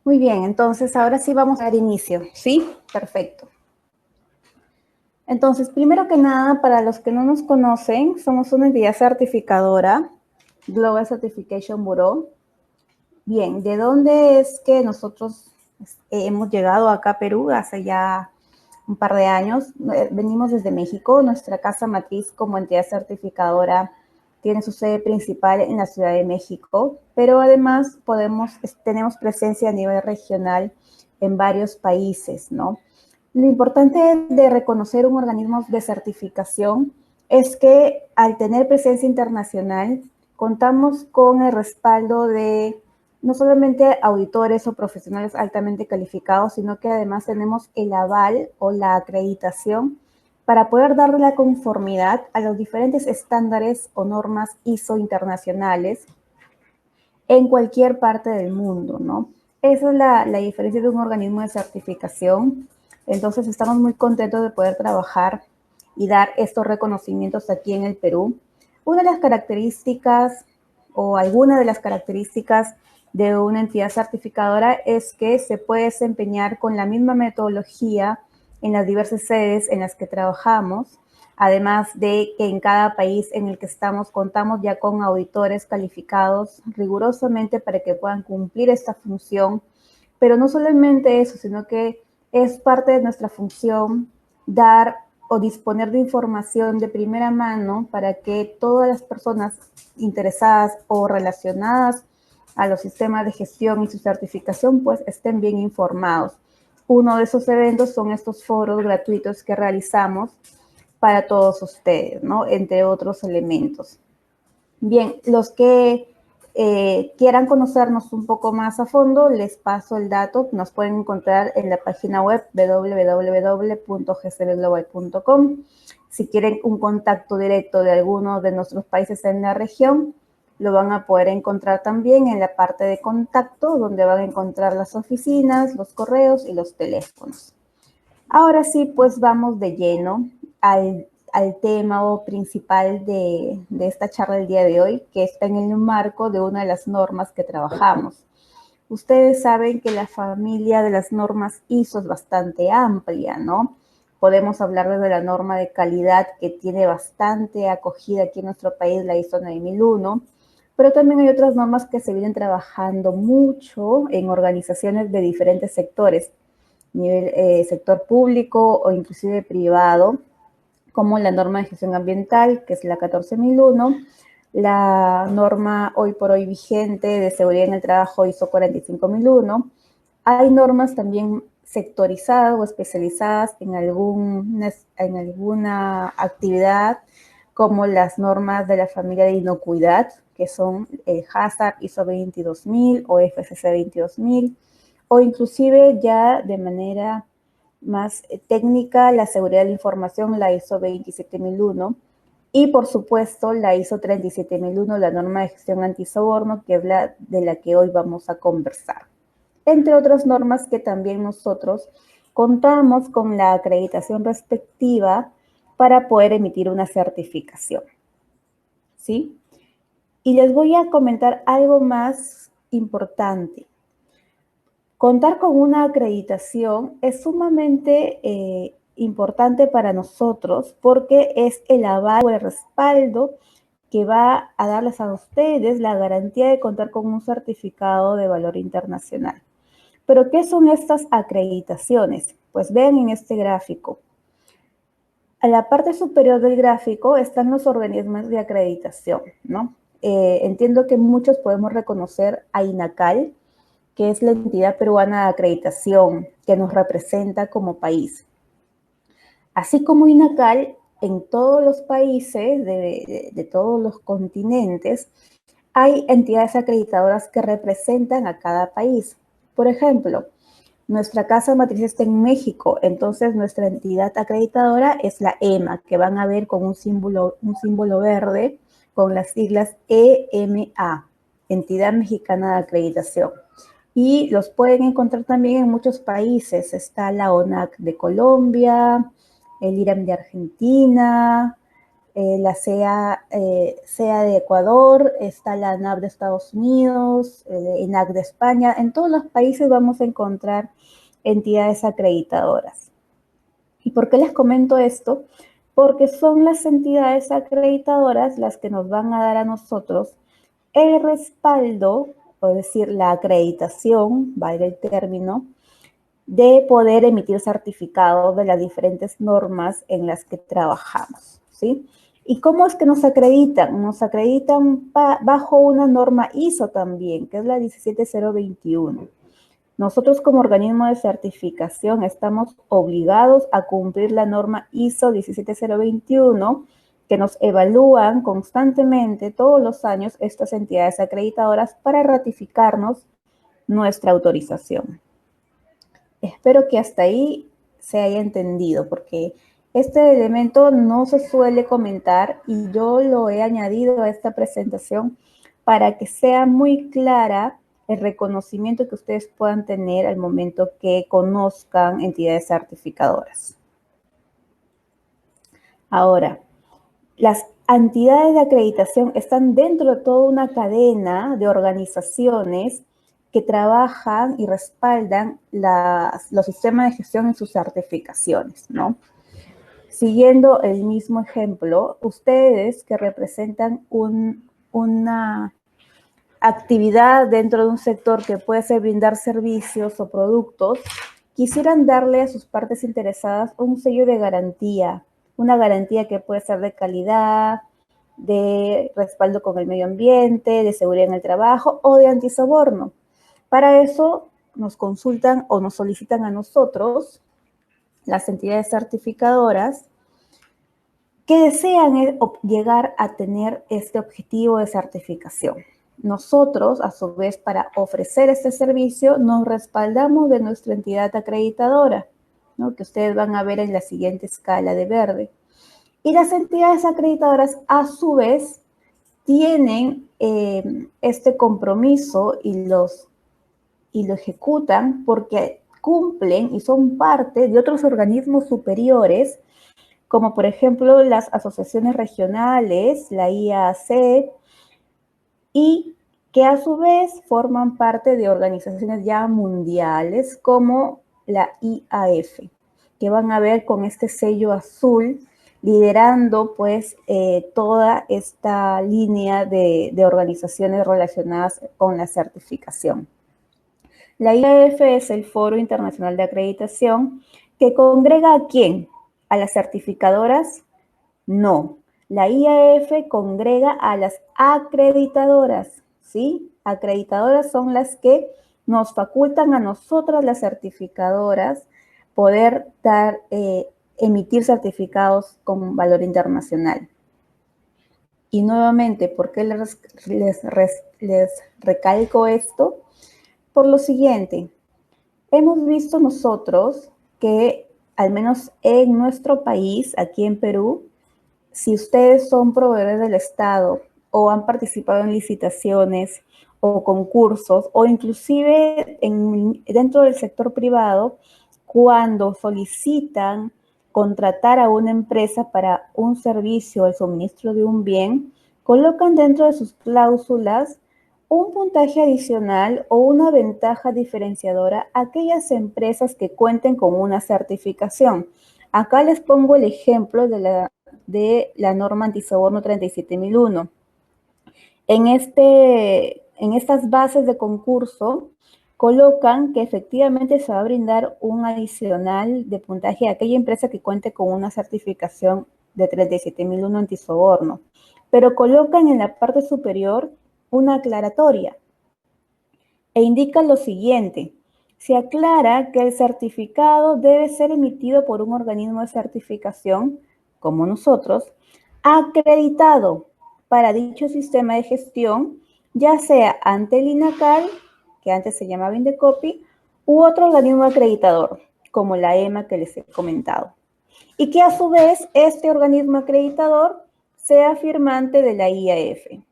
Muy bien, entonces ahora sí vamos a dar inicio. ¿Sí? Perfecto. Entonces, primero que nada, para los que no nos conocen, somos una entidad certificadora, Global Certification Bureau. Bien, ¿de dónde es que nosotros hemos llegado acá a Perú hace ya un par de años? Venimos desde México. Nuestra casa matriz como entidad certificadora tiene su sede principal en la Ciudad de México, pero además tenemos presencia a nivel regional en varios países, ¿no? Lo importante de reconocer un organismo de certificación es que al tener presencia internacional contamos con el respaldo de no solamente auditores o profesionales altamente calificados, sino que además tenemos el aval o la acreditación para poder darle la conformidad a los diferentes estándares o normas ISO internacionales en cualquier parte del mundo, ¿no? Esa es la diferencia de un organismo de certificación. Entonces estamos muy contentos de poder trabajar y dar estos reconocimientos aquí en el Perú. Una de las características o alguna de las características de una entidad certificadora es que se puede desempeñar con la misma metodología en las diversas sedes en las que trabajamos, además de que en cada país en el que estamos contamos ya con auditores calificados rigurosamente para que puedan cumplir esta función, pero no solamente eso, sino que es parte de nuestra función dar o disponer de información de primera mano para que todas las personas interesadas o relacionadas a los sistemas de gestión y su certificación pues estén bien informados. Uno de esos eventos son estos foros gratuitos que realizamos para todos ustedes, ¿no? Entre otros elementos. Bien, los que quieran conocernos un poco más a fondo, les paso el dato. Nos pueden encontrar en la página web www.gcbglobal.com. Si quieren un contacto directo de alguno de nuestros países en la región, lo van a poder encontrar también en la parte de contacto, donde van a encontrar las oficinas, los correos y los teléfonos. Ahora sí, pues vamos de lleno al tema principal de esta charla del día de hoy, que está en el marco de una de las normas que trabajamos. Ustedes saben que la familia de las normas ISO es bastante amplia, ¿no? Podemos hablar desde la norma de calidad que tiene bastante acogida aquí en nuestro país, la ISO 9001, pero también hay otras normas que se vienen trabajando mucho en organizaciones de diferentes sectores, nivel sector público o inclusive privado, como la norma de gestión ambiental, que es la 14001, la norma hoy por hoy vigente de seguridad en el trabajo ISO 45001. Hay normas también sectorizadas o especializadas en alguna actividad, como las normas de la familia de inocuidad, que son HACCP ISO 22000 o FCC 22000, o inclusive ya de manera más técnica, la seguridad de la información, la ISO 27001, y por supuesto la ISO 37001, la norma de gestión antisoborno, que es la de la que hoy vamos a conversar. Entre otras normas que también nosotros contamos con la acreditación respectiva para poder emitir una certificación. ¿Sí? Y les voy a comentar algo más importante. Contar con una acreditación es sumamente importante para nosotros porque es el aval o el respaldo que va a darles a ustedes la garantía de contar con un certificado de valor internacional. ¿Pero qué son estas acreditaciones? Pues vean en este gráfico. A la parte superior del gráfico están los organismos de acreditación, ¿no? Entiendo que muchos podemos reconocer a INACAL, que es la entidad peruana de acreditación que nos representa como país. Así como INACAL, en todos los países de todos los continentes, hay entidades acreditadoras que representan a cada país. Por ejemplo, nuestra casa matriz está en México, entonces nuestra entidad acreditadora es la EMA, que van a ver con un símbolo verde con las siglas EMA, Entidad Mexicana de Acreditación. Y los pueden encontrar también en muchos países. Está la ONAC de Colombia, el IRAM de Argentina, la CEA de Ecuador, está la ANAP de Estados Unidos, el ENAC de España. En todos los países vamos a encontrar entidades acreditadoras. ¿Y por qué les comento esto? Porque son las entidades acreditadoras las que nos van a dar a nosotros el respaldo, es decir, la acreditación, valga el término, de poder emitir certificados de las diferentes normas en las que trabajamos, ¿sí? ¿Y cómo es que nos acreditan? Nos acreditan bajo una norma ISO también, que es la 17021. Nosotros como organismo de certificación estamos obligados a cumplir la norma ISO 17021, que nos evalúan constantemente todos los años estas entidades acreditadoras para ratificarnos nuestra autorización. Espero que hasta ahí se haya entendido, porque este elemento no se suele comentar y yo lo he añadido a esta presentación para que sea muy clara el reconocimiento que ustedes puedan tener al momento que conozcan entidades certificadoras. Ahora, las entidades de acreditación están dentro de toda una cadena de organizaciones que trabajan y respaldan los sistemas de gestión en sus certificaciones, ¿no? Siguiendo el mismo ejemplo, ustedes que representan una actividad dentro de un sector que puede ser brindar servicios o productos, quisieran darle a sus partes interesadas un sello de garantía, una garantía que puede ser de calidad, de respaldo con el medio ambiente, de seguridad en el trabajo o de antisoborno. Para eso nos consultan o nos solicitan a nosotros, las entidades certificadoras, que desean llegar a tener este objetivo de certificación. Nosotros, a su vez, para ofrecer este servicio, nos respaldamos de nuestra entidad acreditadora, ¿no? Que ustedes van a ver en la siguiente escala de verde. Y las entidades acreditadoras, a su vez, tienen este compromiso y lo ejecutan porque cumplen y son parte de otros organismos superiores, como por ejemplo las asociaciones regionales, la IAAC, y que a su vez forman parte de organizaciones ya mundiales como la IAF, que van a ver con este sello azul liderando pues toda esta línea de organizaciones relacionadas con la certificación. La IAF es el Foro Internacional de Acreditación que congrega ¿a quién? ¿A las certificadoras? No. La IAF congrega a las acreditadoras, ¿sí? Acreditadoras son las que nos facultan a nosotras, las certificadoras, poder emitir certificados con valor internacional. Y nuevamente, ¿por qué les recalco esto? Por lo siguiente, hemos visto nosotros que, al menos en nuestro país, aquí en Perú, si ustedes son proveedores del Estado o han participado en licitaciones o concursos o inclusive dentro del sector privado, cuando solicitan contratar a una empresa para un servicio o el suministro de un bien, colocan dentro de sus cláusulas un puntaje adicional o una ventaja diferenciadora a aquellas empresas que cuenten con una certificación. Acá les pongo el ejemplo de la norma antisoborno 37001. En estas bases de concurso colocan que efectivamente se va a brindar un adicional de puntaje a aquella empresa que cuente con una certificación de 37001 antisoborno, pero colocan en la parte superior una aclaratoria e indica lo siguiente: se aclara que el certificado debe ser emitido por un organismo de certificación, como nosotros, acreditado para dicho sistema de gestión, ya sea ante el INACAR, que antes se llamaba Indecopi, u otro organismo acreditador, como la EMA que les he comentado. Y que a su vez este organismo acreditador sea firmante de la IAF.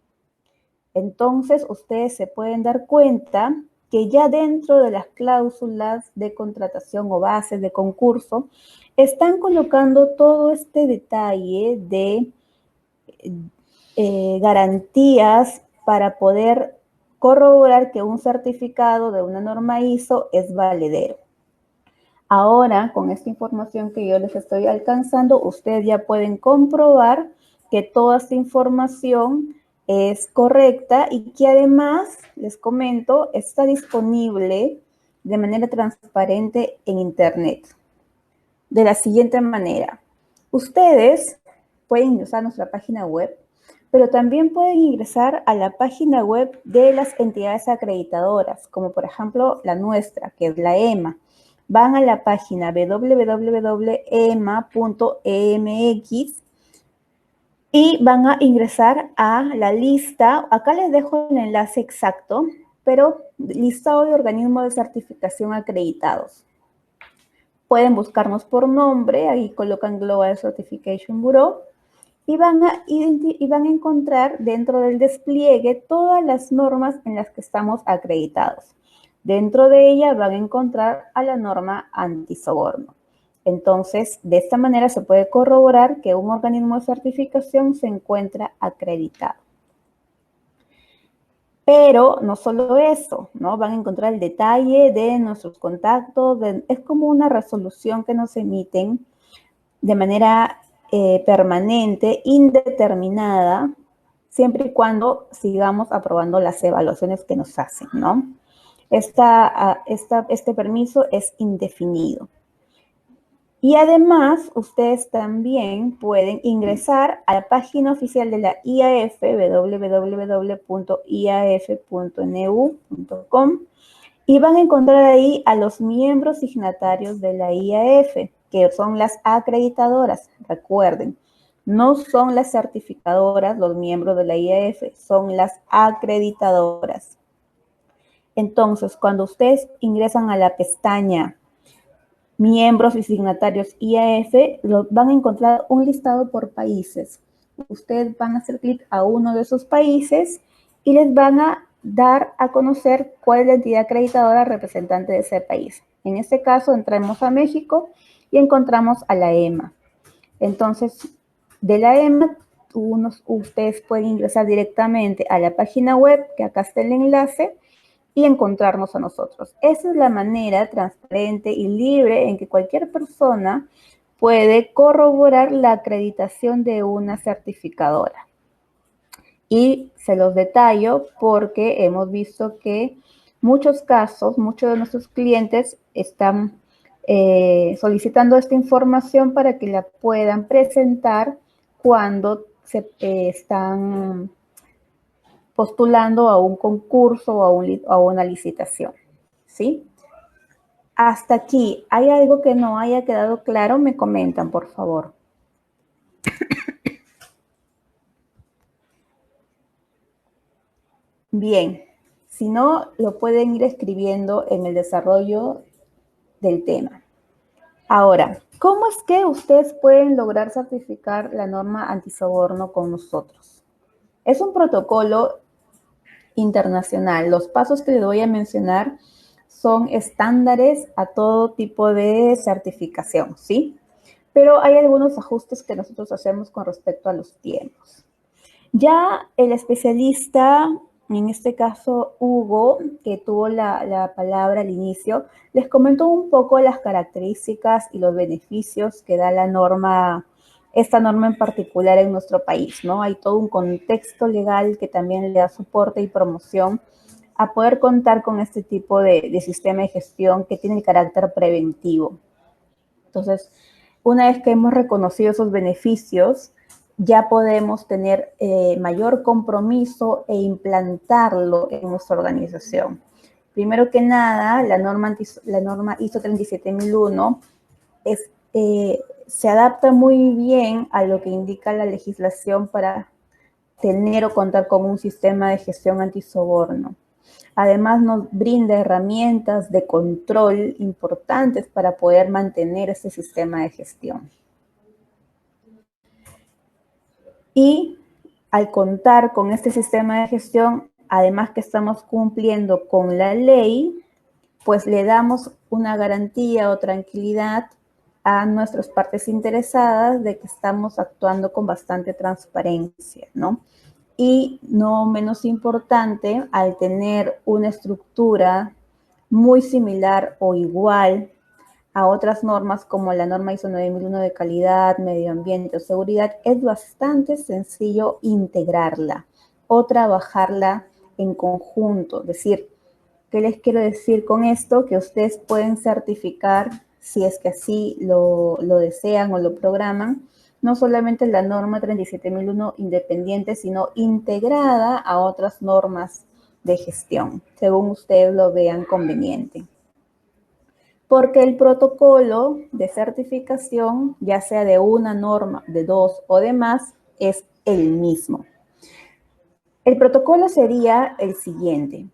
Entonces, ustedes se pueden dar cuenta que ya dentro de las cláusulas de contratación o bases de concurso, están colocando todo este detalle de garantías para poder corroborar que un certificado de una norma ISO es valedero. Ahora, con esta información que yo les estoy alcanzando, ustedes ya pueden comprobar que toda esta información es correcta y que además, les comento, está disponible de manera transparente en Internet. De la siguiente manera, ustedes pueden ingresar a nuestra página web, pero también pueden ingresar a la página web de las entidades acreditadoras, como por ejemplo la nuestra, que es la EMA. Van a la página www.ema.emx y van a ingresar a la lista. Acá les dejo el enlace exacto, pero listado de organismos de certificación acreditados. Pueden buscarnos por nombre, ahí colocan Global Certification Bureau y van a encontrar dentro del despliegue todas las normas en las que estamos acreditados. Dentro de ella van a encontrar a la norma antisoborno. Entonces, de esta manera se puede corroborar que un organismo de certificación se encuentra acreditado. Pero no solo eso, ¿no? Van a encontrar el detalle de nuestros contactos. Es como una resolución que nos emiten de manera permanente, indeterminada, siempre y cuando sigamos aprobando las evaluaciones que nos hacen, ¿no? Este permiso es indefinido. Y además, ustedes también pueden ingresar a la página oficial de la IAF, www.iaf.nu.com, y van a encontrar ahí a los miembros signatarios de la IAF, que son las acreditadoras. Recuerden, no son las certificadoras los miembros de la IAF, son las acreditadoras. Entonces, cuando ustedes ingresan a la pestaña miembros y signatarios IAF, van a encontrar un listado por países. Ustedes van a hacer clic a uno de esos países y les van a dar a conocer cuál es la entidad acreditadora representante de ese país. En este caso, entramos a México y encontramos a la EMA. Entonces, de la EMA, ustedes pueden ingresar directamente a la página web, que acá está el enlace, y encontrarnos a nosotros. Esa es la manera transparente y libre en que cualquier persona puede corroborar la acreditación de una certificadora. Y se los detallo porque hemos visto que muchos casos, muchos de nuestros clientes están solicitando esta información para que la puedan presentar cuando se están postulando a un concurso o a una licitación, ¿sí? Hasta aquí, ¿hay algo que no haya quedado claro? Me comentan, por favor. Bien, si no, lo pueden ir escribiendo en el desarrollo del tema. Ahora, ¿cómo es que ustedes pueden lograr certificar la norma antisoborno con nosotros? Es un protocolo internacional. Los pasos que les voy a mencionar son estándares a todo tipo de certificación, ¿sí? Pero hay algunos ajustes que nosotros hacemos con respecto a los tiempos. Ya el especialista, en este caso Hugo, que tuvo la palabra al inicio, les comentó un poco las características y los beneficios que da la norma, esta norma en particular en nuestro país, ¿no? Hay todo un contexto legal que también le da soporte y promoción a poder contar con este tipo de sistema de gestión que tiene el carácter preventivo. Entonces, una vez que hemos reconocido esos beneficios, ya podemos tener mayor compromiso e implantarlo en nuestra organización. Primero que nada, la norma ISO 37001 se adapta muy bien a lo que indica la legislación para tener o contar con un sistema de gestión antisoborno. Además, nos brinda herramientas de control importantes para poder mantener ese sistema de gestión. Y al contar con este sistema de gestión, además que estamos cumpliendo con la ley, pues le damos una garantía o tranquilidad a nuestras partes interesadas de que estamos actuando con bastante transparencia, ¿no? Y no menos importante, al tener una estructura muy similar o igual a otras normas como la norma ISO 9001 de calidad, medio ambiente o seguridad, es bastante sencillo integrarla o trabajarla en conjunto. Es decir, ¿qué les quiero decir con esto? Que ustedes pueden certificar, si es que así lo desean o lo programan, no solamente la norma 37001 independiente, sino integrada a otras normas de gestión, según ustedes lo vean conveniente. Porque el protocolo de certificación, ya sea de una norma, de dos o de más, es el mismo. El protocolo sería el siguiente.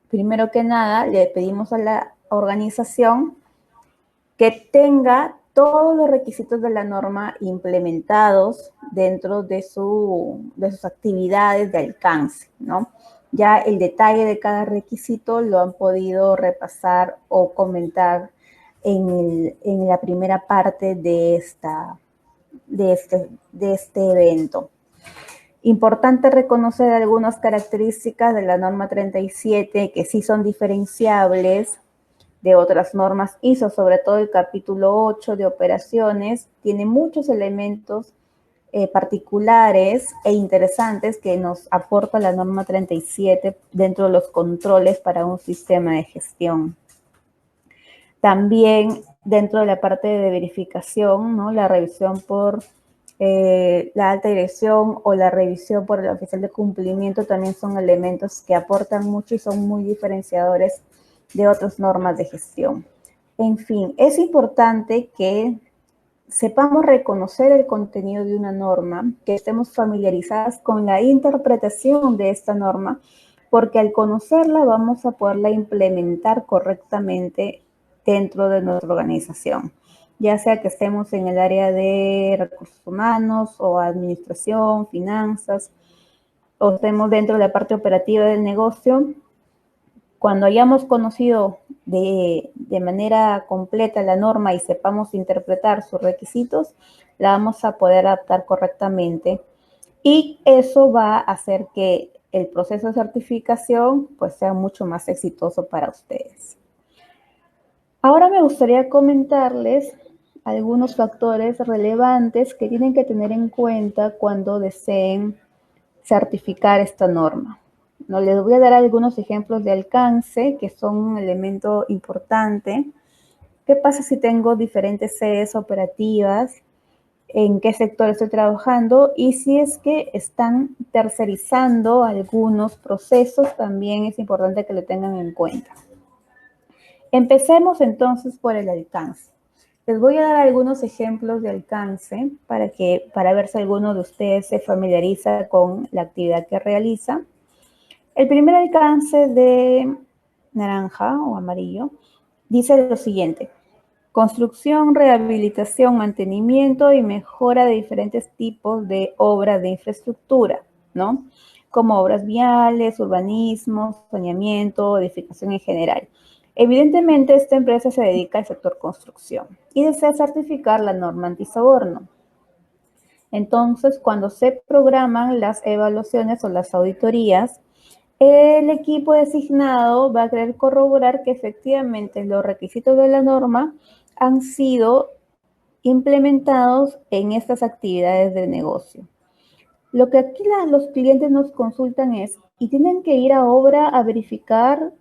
Primero que nada, le pedimos a la organización que tenga todos los requisitos de la norma implementados dentro de sus actividades de alcance, ¿no? Ya el detalle de cada requisito lo han podido repasar o comentar en la primera parte de este evento. Importante reconocer algunas características de la norma 37 que sí son diferenciables de otras normas ISO, sobre todo el capítulo 8 de operaciones, tiene muchos elementos particulares e interesantes que nos aporta la norma 37 dentro de los controles para un sistema de gestión. También dentro de la parte de verificación, ¿no? La revisión por la alta dirección o la revisión por el oficial de cumplimiento también son elementos que aportan mucho y son muy diferenciadores de otras normas de gestión. En fin, es importante que sepamos reconocer el contenido de una norma, que estemos familiarizadas con la interpretación de esta norma, porque al conocerla vamos a poderla implementar correctamente dentro de nuestra organización, ya sea que estemos en el área de recursos humanos o administración, finanzas, o estemos dentro de la parte operativa del negocio. Cuando hayamos conocido de manera completa la norma y sepamos interpretar sus requisitos, la vamos a poder adaptar correctamente y eso va a hacer que el proceso de certificación pues sea mucho más exitoso para ustedes. Ahora me gustaría comentarles algunos factores relevantes que tienen que tener en cuenta cuando deseen certificar esta norma. No, les voy a dar algunos ejemplos de alcance que son un elemento importante. ¿Qué pasa si tengo diferentes sedes operativas? ¿En qué sector estoy trabajando? Y si es que están tercerizando algunos procesos, también es importante que lo tengan en cuenta. Empecemos entonces por el alcance. Les voy a dar algunos ejemplos de alcance para ver si alguno de ustedes se familiariza con la actividad que realiza. El primer alcance de naranja o amarillo dice lo siguiente: construcción, rehabilitación, mantenimiento y mejora de diferentes tipos de obras de infraestructura, ¿no? Como obras viales, urbanismo, saneamiento, edificación en general. Evidentemente, esta empresa se dedica al sector construcción y desea certificar la norma antisoborno. Entonces, cuando se programan las evaluaciones o las auditorías, el equipo designado va a querer corroborar que efectivamente los requisitos de la norma han sido implementados en estas actividades de negocio. Lo que aquí los clientes nos consultan es, ¿y tienen que ir a obra a verificar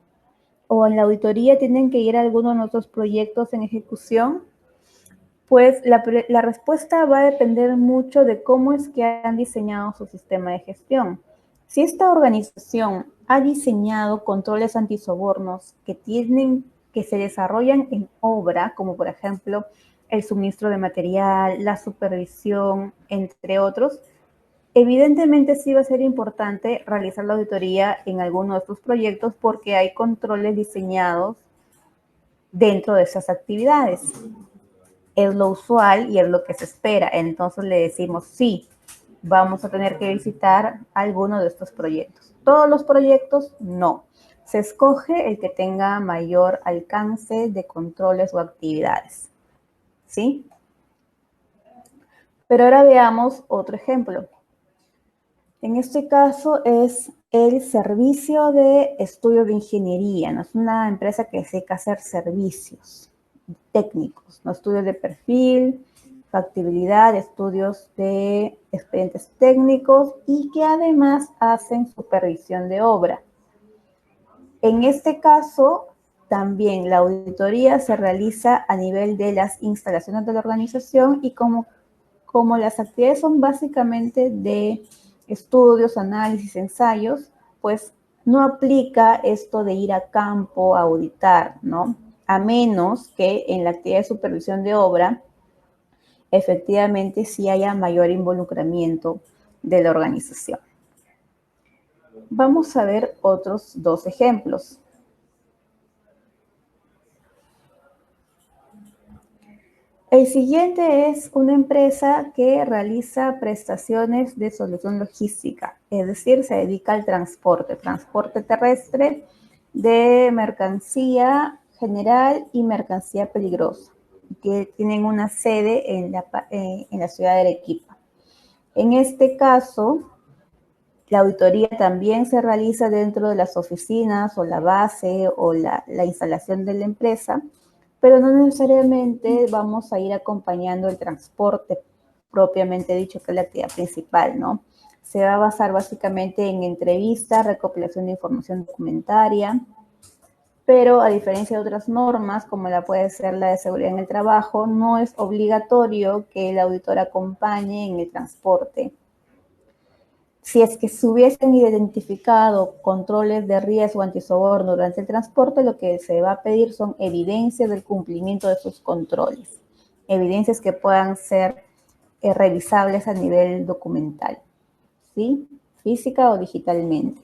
o en la auditoría tienen que ir a alguno de nuestros proyectos en ejecución? Pues la respuesta va a depender mucho de cómo es que han diseñado su sistema de gestión. Si esta organización ha diseñado controles antisobornos que se desarrollan en obra, como por ejemplo el suministro de material, la supervisión, entre otros, evidentemente sí va a ser importante realizar la auditoría en alguno de estos proyectos porque hay controles diseñados dentro de esas actividades. Es lo usual y es lo que se espera. Entonces le decimos, sí, vamos a tener que visitar alguno de estos proyectos. Todos los proyectos, no. Se escoge el que tenga mayor alcance de controles o actividades, ¿sí? Pero ahora veamos otro ejemplo. En este caso es el servicio de estudio de ingeniería, ¿no? Es una empresa que se dedica a hacer servicios técnicos, ¿no? Estudios de perfil, factibilidad, estudios de expedientes técnicos y que además hacen supervisión de obra. En este caso, también la auditoría se realiza a nivel de las instalaciones de la organización y como las actividades son básicamente de estudios, análisis, ensayos, pues no aplica esto de ir a campo a auditar, ¿no? A menos que en la actividad de supervisión de obra efectivamente sí haya mayor involucramiento de la organización. Vamos a ver otros dos ejemplos. El siguiente es una empresa que realiza prestaciones de solución logística, es decir, se dedica al transporte terrestre de mercancía general y mercancía peligrosa, que tienen una sede en la ciudad de Arequipa. En este caso, la auditoría también se realiza dentro de las oficinas o la base o la instalación de la empresa, pero no necesariamente vamos a ir acompañando el transporte propiamente dicho, que es la actividad principal, ¿no? Se va a basar básicamente en entrevistas, recopilación de información documentaria, pero a diferencia de otras normas, como la puede ser la de seguridad en el trabajo, no es obligatorio que el auditor acompañe en el transporte. Si es que se hubiesen identificado controles de riesgo antisoborno durante el transporte, lo que se va a pedir son evidencias del cumplimiento de sus controles, evidencias que puedan ser revisables a nivel documental, ¿sí? Física o digitalmente.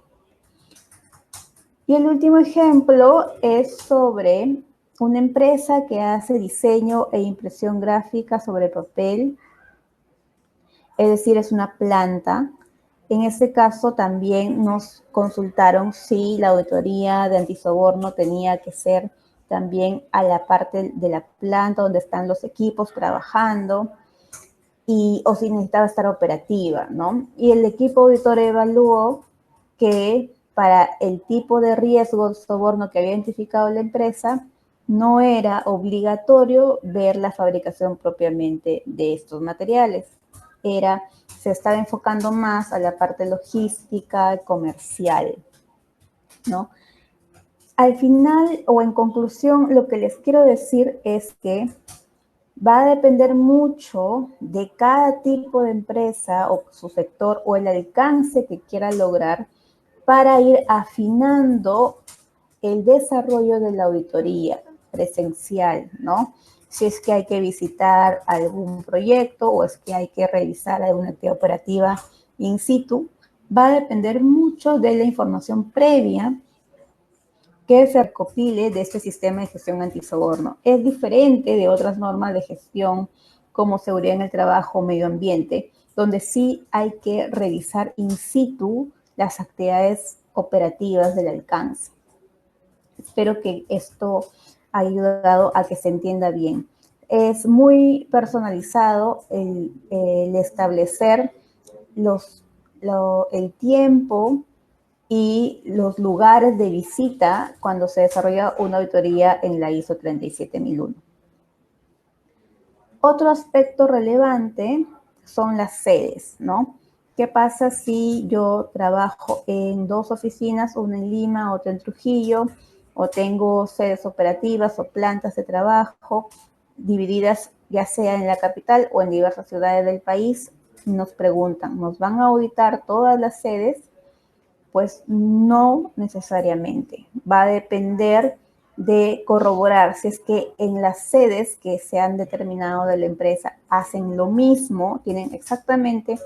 Y el último ejemplo es sobre una empresa que hace diseño e impresión gráfica sobre papel, es decir, es una planta. En este caso también nos consultaron si la auditoría de antisoborno tenía que ser también a la parte de la planta donde están los equipos trabajando o si necesitaba estar operativa, ¿no? Y el equipo auditor evaluó que para el tipo de riesgo de soborno que había identificado la empresa, no era obligatorio ver la fabricación propiamente de estos materiales. Se estaba enfocando más a la parte logística, comercial, ¿no? Al final o en conclusión, lo que les quiero decir es que va a depender mucho de cada tipo de empresa o su sector o el alcance que quiera lograr para ir afinando el desarrollo de la auditoría presencial, ¿no? Si es que hay que visitar algún proyecto o es que hay que revisar alguna actividad operativa in situ, va a depender mucho de la información previa que se recopile de este sistema de gestión antisoborno. Es diferente de otras normas de gestión como seguridad en el trabajo, medio ambiente, donde sí hay que revisar in situ las actividades operativas del alcance. Espero que esto haya ayudado a que se entienda bien. Es muy personalizado el establecer el tiempo y los lugares de visita cuando se desarrolla una auditoría en la ISO 37001. Otro aspecto relevante son las sedes, ¿no? ¿Qué pasa si yo trabajo en dos oficinas, una en Lima, otra en Trujillo, o tengo sedes operativas o plantas de trabajo divididas ya sea en la capital o en diversas ciudades del país? Nos preguntan, ¿nos van a auditar todas las sedes? Pues no necesariamente. Va a depender de corroborar si es que en las sedes que se han determinado de la empresa hacen lo mismo, tienen exactamente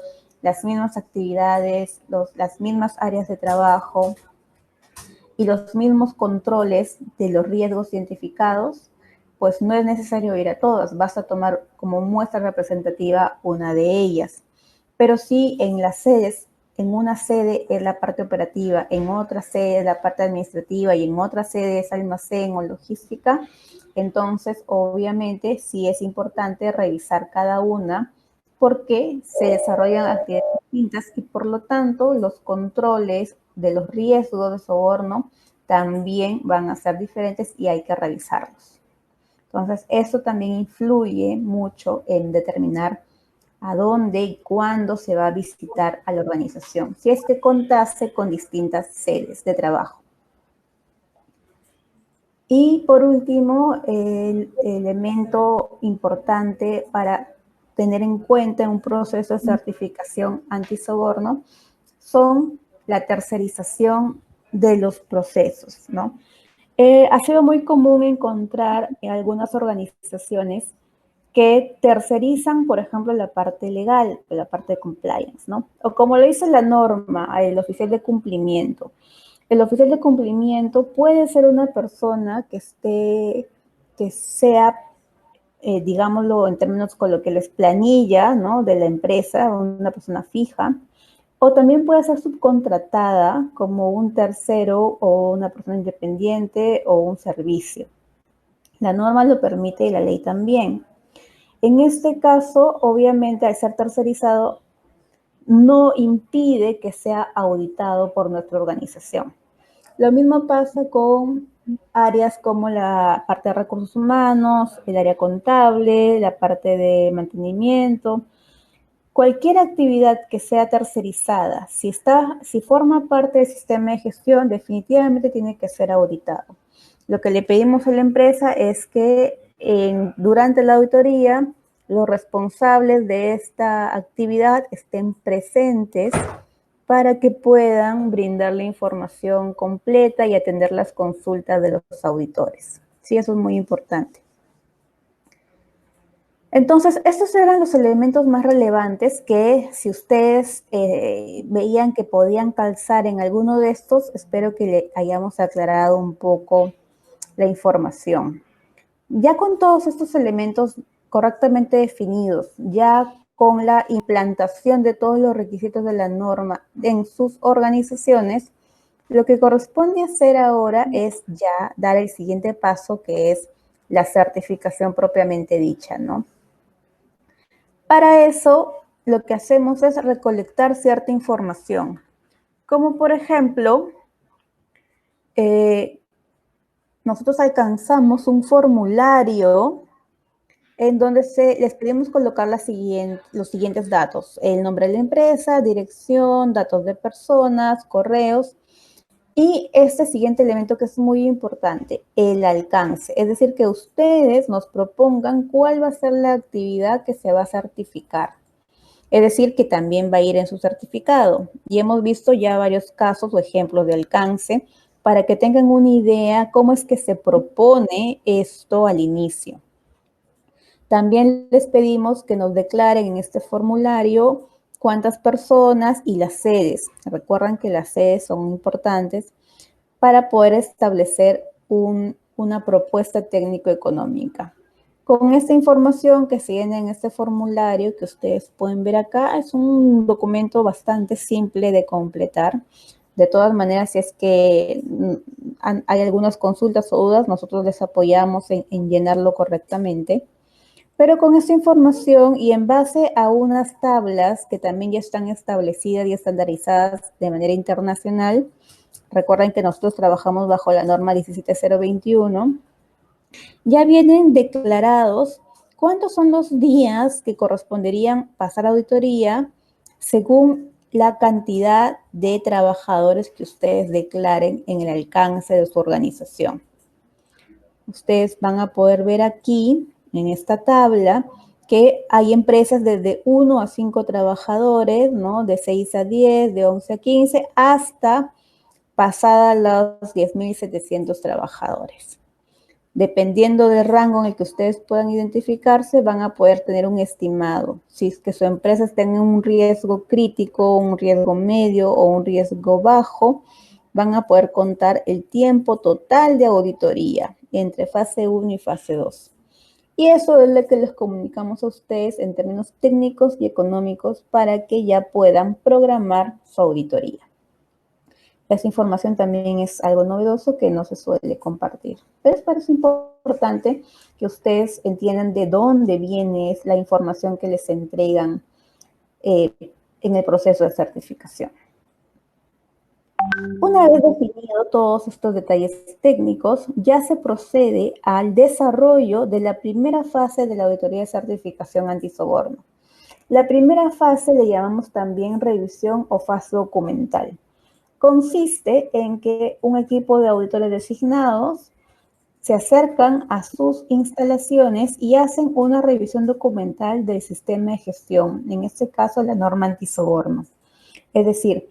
las mismas actividades, las mismas áreas de trabajo y los mismos controles de los riesgos identificados, pues no es necesario ir a todas, basta tomar como muestra representativa una de ellas. Pero sí en las sedes en una sede es la parte operativa, en otra sede es la parte administrativa y en otra sede es almacén o logística, entonces obviamente sí es importante revisar cada una porque se desarrollan actividades distintas y por lo tanto los controles de los riesgos de soborno también van a ser diferentes y hay que revisarlos. Entonces, eso también influye mucho en determinar a dónde y cuándo se va a visitar a la organización, si es que contase con distintas sedes de trabajo. Y por último, el elemento importante para tener en cuenta en un proceso de certificación antisoborno son la tercerización de los procesos, ¿no? Ha sido muy común encontrar en algunas organizaciones que tercerizan, por ejemplo, la parte legal, la parte de compliance, ¿no? O como lo dice la norma, el oficial de cumplimiento. El oficial de cumplimiento puede ser una persona que sea, digámoslo en términos coloquiales, planilla, ¿no? De la empresa, una persona fija, o también puede ser subcontratada como un tercero o una persona independiente o un servicio. La norma lo permite y la ley también. En este caso, obviamente, al ser tercerizado, no impide que sea auditado por nuestra organización. Lo mismo pasa con áreas como la parte de recursos humanos, el área contable, la parte de mantenimiento. Cualquier actividad que sea tercerizada, si forma parte del sistema de gestión, definitivamente tiene que ser auditado. Lo que le pedimos a la empresa es que durante la auditoría los responsables de esta actividad estén presentes para que puedan brindar la información completa y atender las consultas de los auditores. Sí, eso es muy importante. Entonces, estos eran los elementos más relevantes que si ustedes veían que podían calzar en alguno de estos, espero que le hayamos aclarado un poco la información. Ya con todos estos elementos correctamente definidos, ya con la implantación de todos los requisitos de la norma en sus organizaciones, lo que corresponde hacer ahora es ya dar el siguiente paso, que es la certificación propiamente dicha, ¿no? Para eso, lo que hacemos es recolectar cierta información, como por ejemplo, nosotros alcanzamos un formulario en donde les pedimos colocar los siguientes datos: el nombre de la empresa, dirección, datos de personas, correos, y este siguiente elemento que es muy importante, el alcance. Es decir, que ustedes nos propongan cuál va a ser la actividad que se va a certificar. Es decir, que también va a ir en su certificado. Y hemos visto ya varios casos o ejemplos de alcance para que tengan una idea cómo es que se propone esto al inicio. También les pedimos que nos declaren en este formulario cuántas personas y las sedes. Recuerden que las sedes son importantes para poder establecer una propuesta técnico-económica. Con esta información que se viene en este formulario que ustedes pueden ver acá, es un documento bastante simple de completar. De todas maneras, si es que hay algunas consultas o dudas, nosotros les apoyamos en llenarlo correctamente. Pero con esta información y en base a unas tablas que también ya están establecidas y estandarizadas de manera internacional, recuerden que nosotros trabajamos bajo la norma 17021, ya vienen declarados cuántos son los días que corresponderían pasar auditoría según la cantidad de trabajadores que ustedes declaren en el alcance de su organización. Ustedes van a poder ver aquí, en esta tabla, que hay empresas desde 1 a 5 trabajadores, ¿no? De 6 a 10, de 11 a 15, hasta pasada los 10.700 trabajadores. Dependiendo del rango en el que ustedes puedan identificarse, van a poder tener un estimado. Si es que su empresa está en un riesgo crítico, un riesgo medio o un riesgo bajo, van a poder contar el tiempo total de auditoría entre fase 1 y fase 2. Y eso es lo que les comunicamos a ustedes en términos técnicos y económicos para que ya puedan programar su auditoría. Esa información también es algo novedoso que no se suele compartir. Pero es para eso importante que ustedes entiendan de dónde viene la información que les entregan en el proceso de certificación. Una vez definido todos estos detalles técnicos, ya se procede al desarrollo de la primera fase de la auditoría de certificación antisoborno. La primera fase le llamamos también revisión o fase documental. Consiste en que un equipo de auditores designados se acercan a sus instalaciones y hacen una revisión documental del sistema de gestión, en este caso la norma antisoborno. Es decir,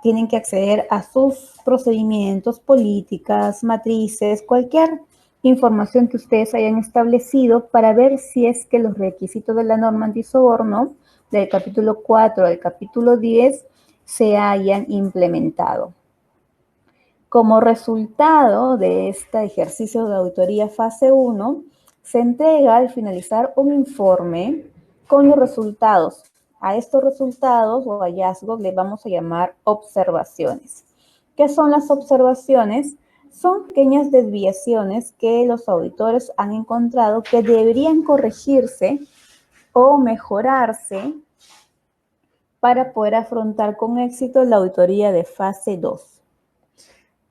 tienen que acceder a sus procedimientos, políticas, matrices, cualquier información que ustedes hayan establecido para ver si es que los requisitos de la norma antisoborno del capítulo 4 al capítulo 10 se hayan implementado. Como resultado de este ejercicio de auditoría fase 1, se entrega al finalizar un informe con los resultados. A estos resultados o hallazgos le vamos a llamar observaciones. ¿Qué son las observaciones? Son pequeñas desviaciones que los auditores han encontrado que deberían corregirse o mejorarse para poder afrontar con éxito la auditoría de fase 2.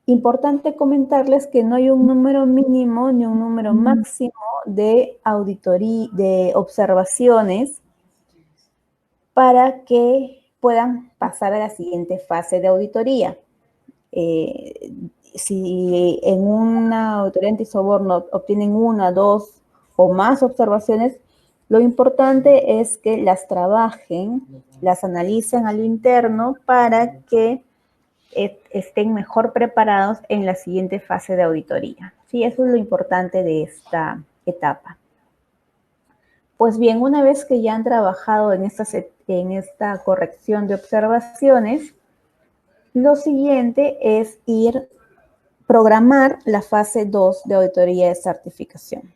Importante comentarles que no hay un número mínimo ni un número máximo de auditoría, de observaciones para que puedan pasar a la siguiente fase de auditoría. Si en una auditoría antisoborno obtienen una, dos o más observaciones, lo importante es que las trabajen, las analicen a lo interno para que estén mejor preparados en la siguiente fase de auditoría. Sí, eso es lo importante de esta etapa. Pues bien, una vez que ya han trabajado en esta corrección de observaciones, lo siguiente es programar la fase 2 de auditoría de certificación.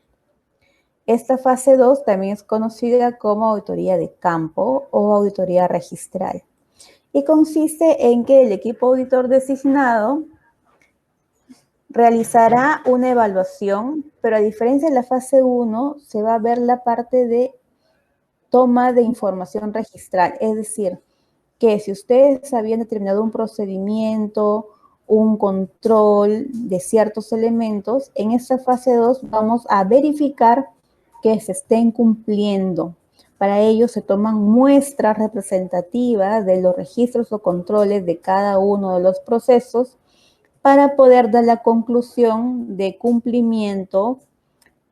Esta fase 2 también es conocida como auditoría de campo o auditoría registral. Y consiste en que el equipo auditor designado realizará una evaluación, pero a diferencia de la fase 1, se va a ver la parte de toma de información registral. Es decir, que si ustedes habían determinado un procedimiento, un control de ciertos elementos, en esta fase 2 vamos a verificar que se estén cumpliendo. Para ello se toman muestras representativas de los registros o controles de cada uno de los procesos para poder dar la conclusión de cumplimiento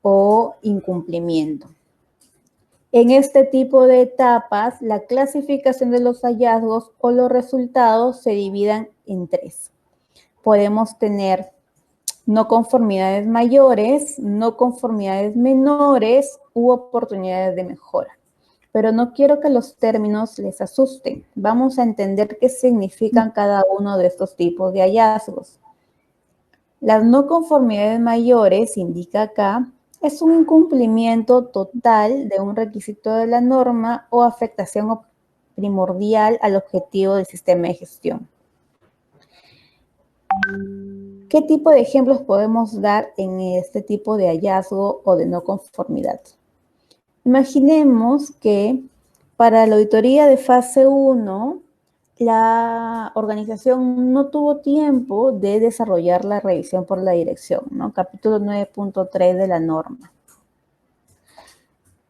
o incumplimiento. En este tipo de etapas, la clasificación de los hallazgos o los resultados se dividen en 3. Podemos tener no conformidades mayores, no conformidades menores u oportunidades de mejora. Pero no quiero que los términos les asusten. Vamos a entender qué significan cada uno de estos tipos de hallazgos. Las no conformidades mayores, indica acá, es un incumplimiento total de un requisito de la norma o afectación primordial al objetivo del sistema de gestión. ¿Qué tipo de ejemplos podemos dar en este tipo de hallazgo o de no conformidad? Imaginemos que para la auditoría de fase 1, la organización no tuvo tiempo de desarrollar la revisión por la dirección, ¿no? Capítulo 9.3 de la norma.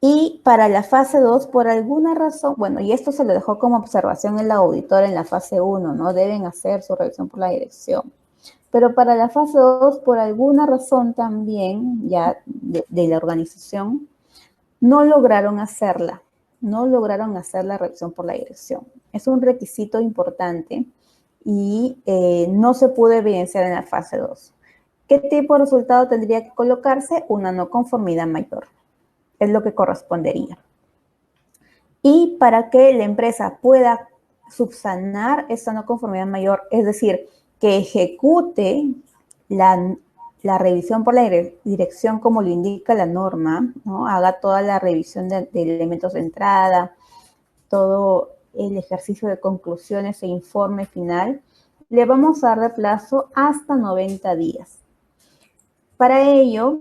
Y para la fase 2, por alguna razón, bueno, y esto se lo dejó como observación el auditor en la fase 1, ¿no? Deben hacer su revisión por la dirección. Pero para la fase 2, por alguna razón también, ya de la organización, no lograron hacerla. No lograron hacer la revisión por la dirección. Es un requisito importante y no se pudo evidenciar en la fase 2. ¿Qué tipo de resultado tendría que colocarse? Una no conformidad mayor. Es lo que correspondería. Y para que la empresa pueda subsanar esta no conformidad mayor, es decir, que ejecute la revisión por la dirección como lo indica la norma, ¿no? Haga toda la revisión de elementos de entrada, todo el ejercicio de conclusiones e informe final, le vamos a dar de plazo hasta 90 días. Para ello,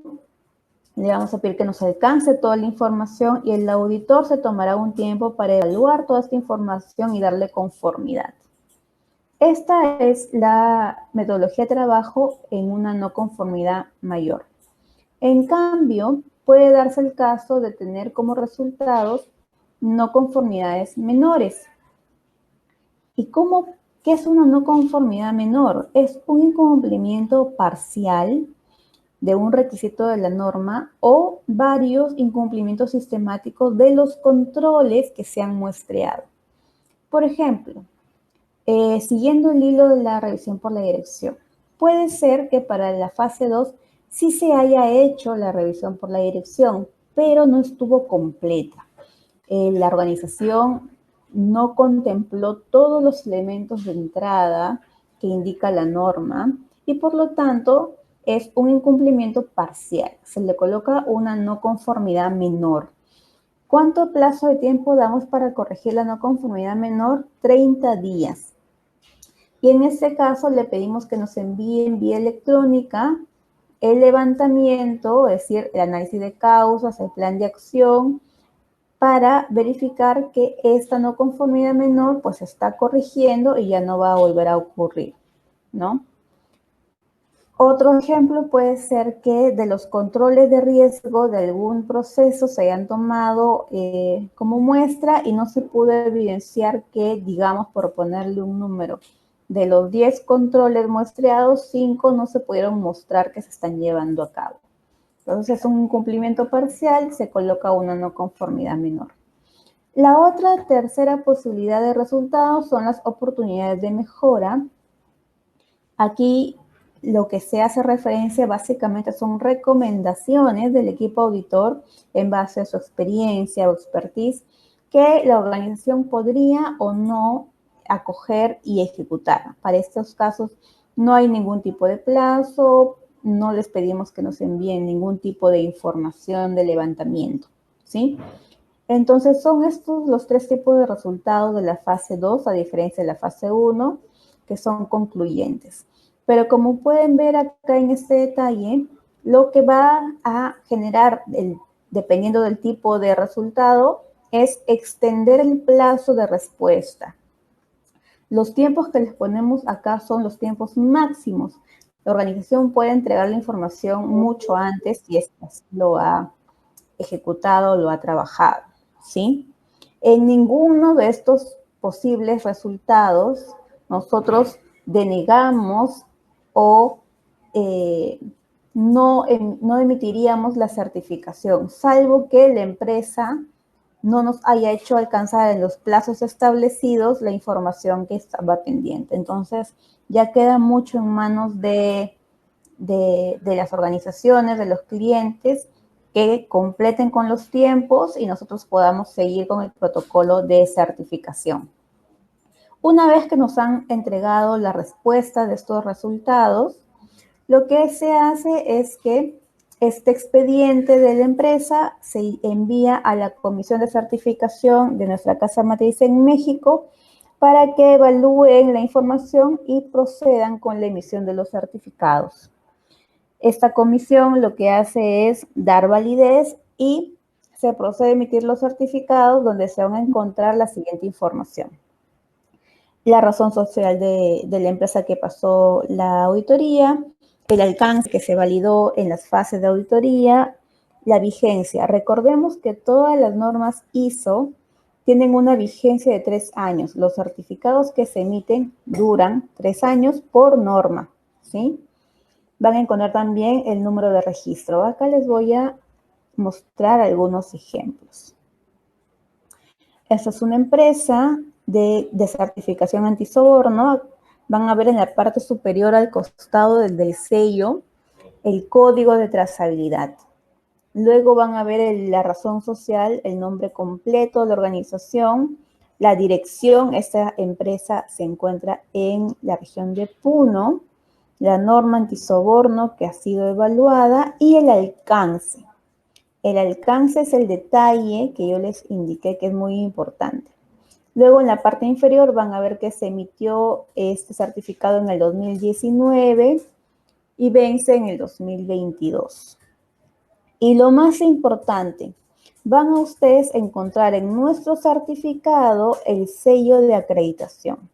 le vamos a pedir que nos alcance toda la información y el auditor se tomará un tiempo para evaluar toda esta información y darle conformidad. Esta es la metodología de trabajo en una no conformidad mayor. En cambio, puede darse el caso de tener como resultados no conformidades menores. ¿Y qué es una no conformidad menor? Es un incumplimiento parcial de un requisito de la norma o varios incumplimientos sistemáticos de los controles que se han muestreado. Por ejemplo, siguiendo el hilo de la revisión por la dirección, puede ser que para la fase 2 sí se haya hecho la revisión por la dirección, pero no estuvo completa. La organización no contempló todos los elementos de entrada que indica la norma y por lo tanto es un incumplimiento parcial. Se le coloca una no conformidad menor. ¿Cuánto plazo de tiempo damos para corregir la no conformidad menor? 30 días. Y en este caso le pedimos que nos envíe en vía electrónica el levantamiento, es decir, el análisis de causas, el plan de acción, para verificar que esta no conformidad menor pues se está corrigiendo y ya no va a volver a ocurrir, ¿no? Otro ejemplo puede ser que de los controles de riesgo de algún proceso se hayan tomado como muestra y no se pudo evidenciar que, digamos, por ponerle un número, de los 10 controles muestreados, 5 no se pudieron mostrar que se están llevando a cabo. Entonces es un incumplimiento parcial, se coloca una no conformidad menor. La otra tercera posibilidad de resultados son las oportunidades de mejora. Aquí lo que se hace referencia básicamente son recomendaciones del equipo auditor en base a su experiencia o expertise que la organización podría o no acoger y ejecutar. Para estos casos no hay ningún tipo de plazo, no les pedimos que nos envíen ningún tipo de información de levantamiento, ¿sí? Entonces son estos los 3 tipos de resultados de la fase 2, a diferencia de la fase 1, que son concluyentes. Pero como pueden ver acá en este detalle, lo que va a generar, dependiendo del tipo de resultado, es extender el plazo de respuesta. Los tiempos que les ponemos acá son los tiempos máximos. La organización puede entregar la información mucho antes si es que lo ha ejecutado, lo ha trabajado, ¿sí? En ninguno de estos posibles resultados nosotros denegamos o no emitiríamos la certificación, salvo que la empresa no nos haya hecho alcanzar en los plazos establecidos la información que estaba pendiente. Entonces, ya queda mucho en manos de las organizaciones, de los clientes, que completen con los tiempos y nosotros podamos seguir con el protocolo de certificación. Una vez que nos han entregado la respuesta de estos resultados, lo que se hace es que este expediente de la empresa se envía a la comisión de certificación de nuestra casa matriz en México para que evalúen la información y procedan con la emisión de los certificados. Esta comisión lo que hace es dar validez y se procede a emitir los certificados donde se van a encontrar la siguiente información. La razón social de la empresa que pasó la auditoría, el alcance que se validó en las fases de auditoría, la vigencia. Recordemos que todas las normas ISO tienen una vigencia de 3 años. Los certificados que se emiten duran 3 años por norma, ¿sí? Van a encontrar también el número de registro. Acá les voy a mostrar algunos ejemplos. Esta es una empresa de certificación antisoborno. Van a ver en la parte superior al costado del sello el código de trazabilidad. Luego van a ver la razón social, el nombre completo de la organización, la dirección. Esta empresa se encuentra en la región de Puno. la norma antisoborno que ha sido evaluada y el alcance. El alcance es el detalle que yo les indiqué que es muy importante. Luego en la parte inferior van a ver que se emitió este certificado en el 2019 y vence en el 2022. Y lo más importante, van a ustedes encontrar en nuestro certificado el sello de acreditación.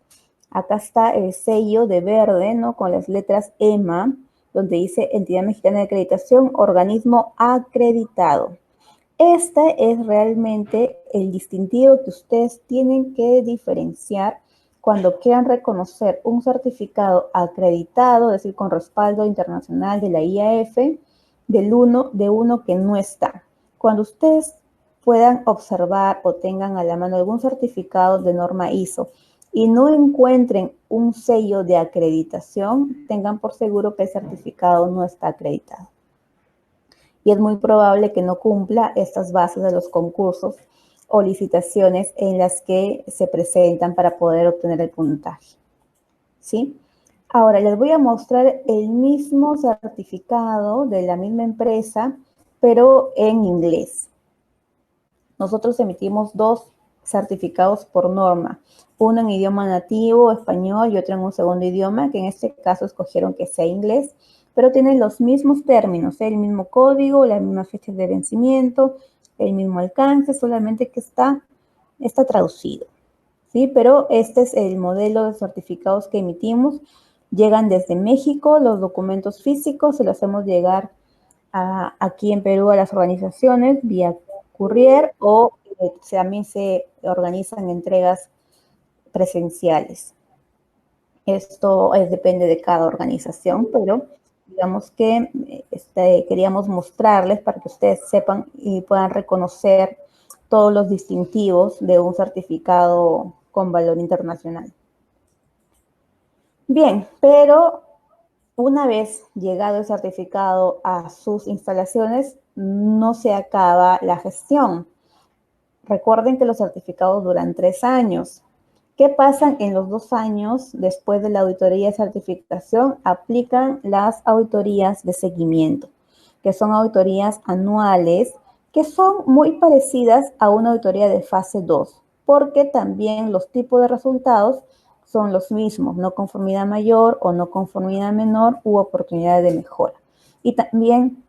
Acá está el sello de verde, ¿no? Con las letras EMA, donde dice Entidad Mexicana de Acreditación, organismo acreditado. Este es realmente el distintivo que ustedes tienen que diferenciar cuando quieran reconocer un certificado acreditado, es decir, con respaldo internacional de la IAF, de uno que no está. Cuando ustedes puedan observar o tengan a la mano algún certificado de norma ISO y no encuentren un sello de acreditación, tengan por seguro que el certificado no está acreditado. Y es muy probable que no cumpla estas bases de los concursos o licitaciones en las que se presentan para poder obtener el puntaje. ¿Sí? Ahora les voy a mostrar el mismo certificado de la misma empresa, pero en inglés. Nosotros emitimos dos certificados por norma, uno en idioma nativo, español, y otro en un segundo idioma, que en este caso escogieron que sea inglés, pero tienen los mismos términos, el mismo código, las mismas fechas de vencimiento, el mismo alcance, solamente que está traducido, ¿sí? Pero este es el modelo de certificados que emitimos. Llegan desde México, los documentos físicos se los hacemos llegar aquí en Perú a las organizaciones vía courier o también se organizan entregas presenciales. Esto depende de cada organización, pero digamos que queríamos mostrarles para que ustedes sepan y puedan reconocer todos los distintivos de un certificado con valor internacional. Bien, pero una vez llegado el certificado a sus instalaciones, no se acaba la gestión. Recuerden que los certificados duran 3 años. ¿Qué pasa en los 2 años después de la auditoría de certificación? Aplican las auditorías de seguimiento, que son auditorías anuales, que son muy parecidas a una auditoría de fase 2, porque también los tipos de resultados son los mismos, no conformidad mayor o no conformidad menor u oportunidades de mejora. Y también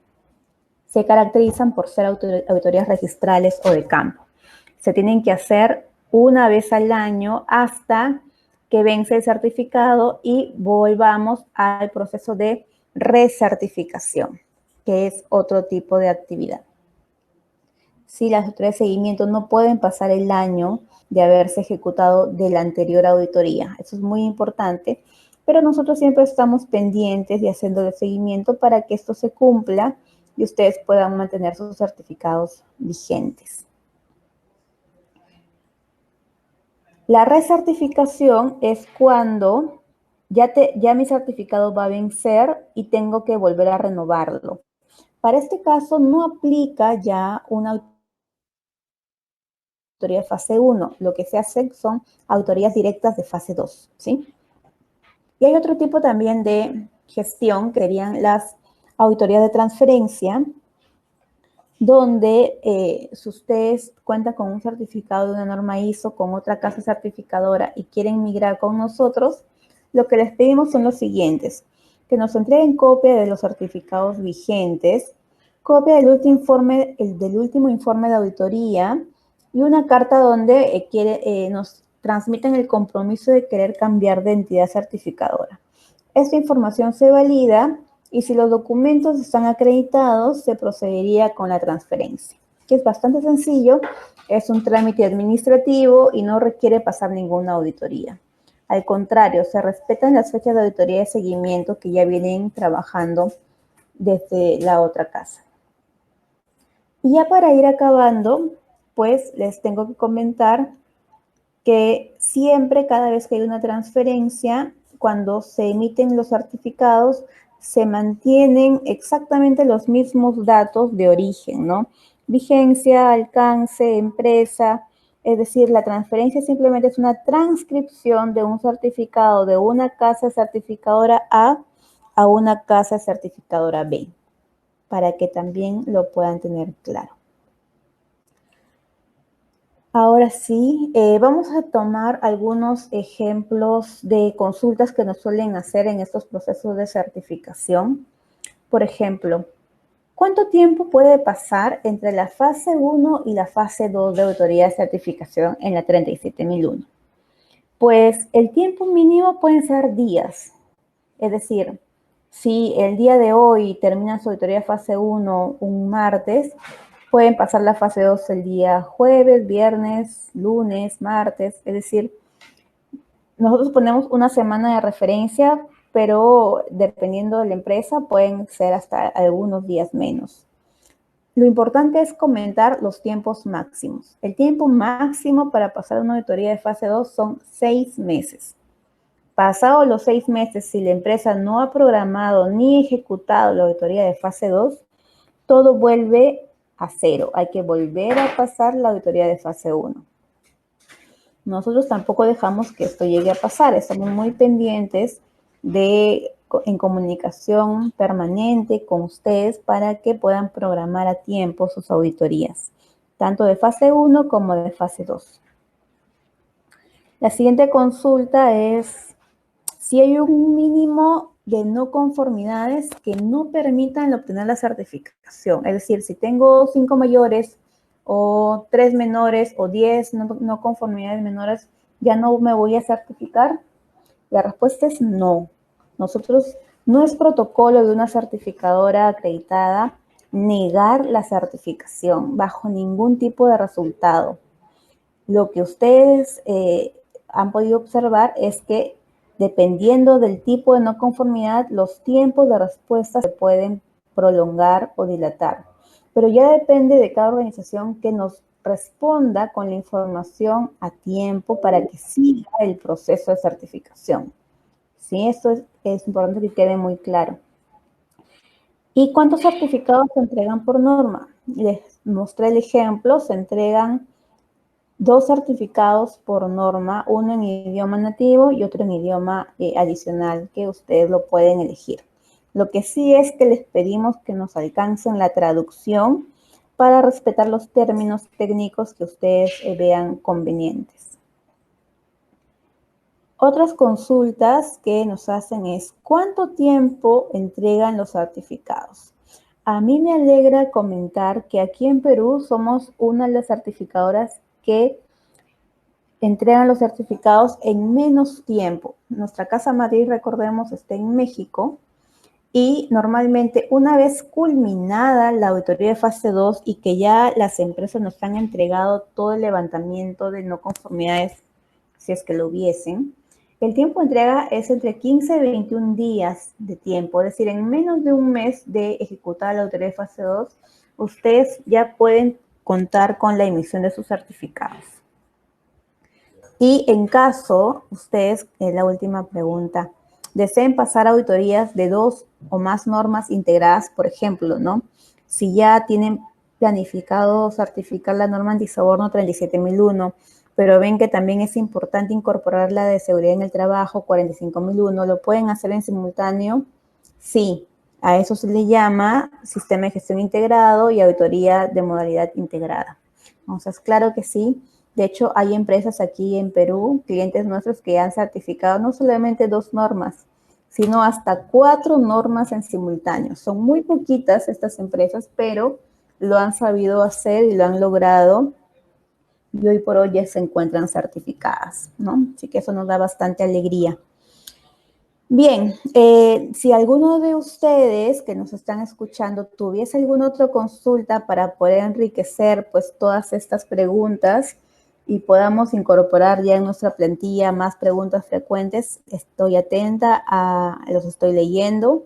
se caracterizan por ser auditorías registrales o de campo. Se tienen que hacer una vez al año hasta que vence el certificado y volvamos al proceso de recertificación, que es otro tipo de actividad. Si las auditorías de seguimiento no pueden pasar el año de haberse ejecutado de la anterior auditoría. Eso es muy importante, pero nosotros siempre estamos pendientes y haciendo el seguimiento para que esto se cumpla y ustedes puedan mantener sus certificados vigentes. La recertificación es cuando ya mi certificado va a vencer y tengo que volver a renovarlo. Para este caso no aplica ya una auditoría de fase 1. Lo que se hace son auditorías directas de fase 2, ¿sí? Y hay otro tipo también de gestión, que serían las auditorías de transferencia, donde si ustedes cuentan con un certificado de una norma ISO con otra casa certificadora y quieren migrar con nosotros, lo que les pedimos son los siguientes: que nos entreguen copia de los certificados vigentes, copia del último informe de auditoría y una carta donde nos transmiten el compromiso de querer cambiar de entidad certificadora. Esta información se valida y si los documentos están acreditados, se procedería con la transferencia, que es bastante sencillo, es un trámite administrativo y no requiere pasar ninguna auditoría. Al contrario, se respetan las fechas de auditoría de seguimiento que ya vienen trabajando desde la otra casa. Y ya para ir acabando, pues les tengo que comentar que siempre, cada vez que hay una transferencia, cuando se emiten los certificados, se mantienen exactamente los mismos datos de origen, ¿no? Vigencia, alcance, empresa. Es decir, la transferencia simplemente es una transcripción de un certificado de una casa certificadora A a una casa certificadora B, para que también lo puedan tener claro. Ahora sí, vamos a tomar algunos ejemplos de consultas que nos suelen hacer en estos procesos de certificación. Por ejemplo, ¿cuánto tiempo puede pasar entre la fase 1 y la fase 2 de auditoría de certificación en la 37001? Pues el tiempo mínimo pueden ser días. Es decir, si el día de hoy termina su auditoría fase 1 un martes, pueden pasar la fase 2 el día jueves, viernes, lunes, martes. Es decir, nosotros ponemos una semana de referencia, pero dependiendo de la empresa pueden ser hasta algunos días menos. Lo importante es comentar los tiempos máximos. El tiempo máximo para pasar una auditoría de fase 2 son 6 meses. Pasados los 6 meses, si la empresa no ha programado ni ejecutado la auditoría de fase 2, todo vuelve a cero. Hay que volver a pasar la auditoría de fase 1. Nosotros tampoco dejamos que esto llegue a pasar. Estamos muy pendientes en comunicación permanente con ustedes para que puedan programar a tiempo sus auditorías, tanto de fase 1 como de fase 2. La siguiente consulta es si hay un mínimo de no conformidades que no permitan obtener la certificación. Es decir, si tengo 5 mayores o 3 menores o 10 no conformidades menores, ¿ya no me voy a certificar? La respuesta es no. Nosotros, no es protocolo de una certificadora acreditada negar la certificación bajo ningún tipo de resultado. Lo que ustedes han podido observar es que dependiendo del tipo de no conformidad, los tiempos de respuesta se pueden prolongar o dilatar. Pero ya depende de cada organización que nos responda con la información a tiempo para que siga el proceso de certificación. ¿Sí? Esto es importante que quede muy claro. ¿Y cuántos certificados se entregan por norma? Les mostré el ejemplo, se entregan 2 certificados por norma, uno en idioma nativo y otro en idioma adicional, que ustedes lo pueden elegir. Lo que sí es que les pedimos que nos alcancen la traducción para respetar los términos técnicos que ustedes vean convenientes. Otras consultas que nos hacen es, ¿cuánto tiempo entregan los certificados? A mí me alegra comentar que aquí en Perú somos una de las certificadoras que entregan los certificados en menos tiempo. Nuestra casa matriz, recordemos, está en México y normalmente una vez culminada la auditoría de fase 2 y que ya las empresas nos han entregado todo el levantamiento de no conformidades, si es que lo hubiesen, el tiempo de entrega es entre 15 y 21 días de tiempo, es decir, en menos de un mes de ejecutar la auditoría de fase 2, ustedes ya pueden contar con la emisión de sus certificados. Y en caso, ustedes, la última pregunta, deseen pasar auditorías de 2 o más normas integradas, por ejemplo, ¿no? Si ya tienen planificado certificar la norma antisoborno 37001, pero ven que también es importante incorporar la de seguridad en el trabajo 45001, ¿lo pueden hacer en simultáneo? Sí, a eso se le llama sistema de gestión integrado y auditoría de modalidad integrada. Entonces, claro que sí. De hecho, hay empresas aquí en Perú, clientes nuestros que han certificado no solamente 2 normas, sino hasta 4 normas en simultáneo. Son muy poquitas estas empresas, pero lo han sabido hacer y lo han logrado y hoy por hoy ya se encuentran certificadas, ¿no? Así que eso nos da bastante alegría. Bien, si alguno de ustedes que nos están escuchando tuviese alguna otra consulta para poder enriquecer pues todas estas preguntas y podamos incorporar ya en nuestra plantilla más preguntas frecuentes, estoy atenta, los estoy leyendo.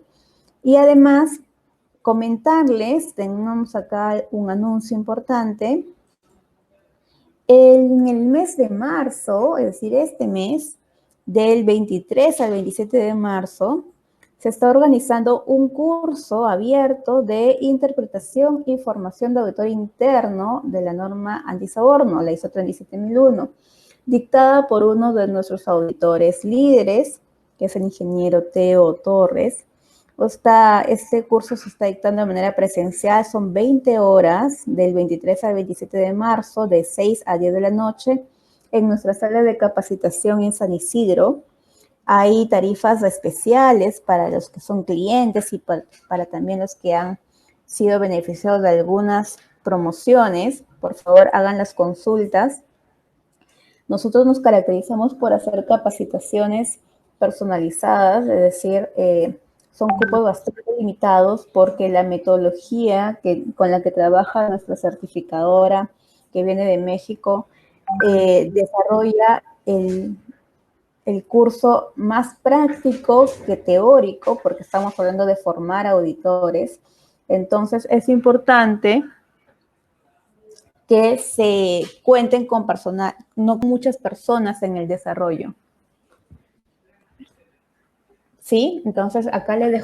Y además, comentarles, tenemos acá un anuncio importante. En el mes de marzo, es decir, este mes, del 23 al 27 de marzo, se está organizando un curso abierto de interpretación y formación de auditor interno de la norma antisoborno, la ISO 37001, dictada por uno de nuestros auditores líderes, que es el ingeniero Teo Torres, Este curso se está dictando de manera presencial, son 20 horas del 23 al 27 de marzo, de 6 a 10 de la noche, en nuestra sala de capacitación en San Isidro. Hay tarifas especiales para los que son clientes y para también los que han sido beneficiados de algunas promociones. Por favor, hagan las consultas. Nosotros nos caracterizamos por hacer capacitaciones personalizadas, es decir, son cupos bastante limitados porque la metodología con la que trabaja nuestra certificadora, que viene de México, desarrolla el curso más práctico que teórico, porque estamos hablando de formar auditores. Entonces, es importante que se cuenten con personas, no muchas personas en el desarrollo. ¿Sí? Entonces, acá le dejo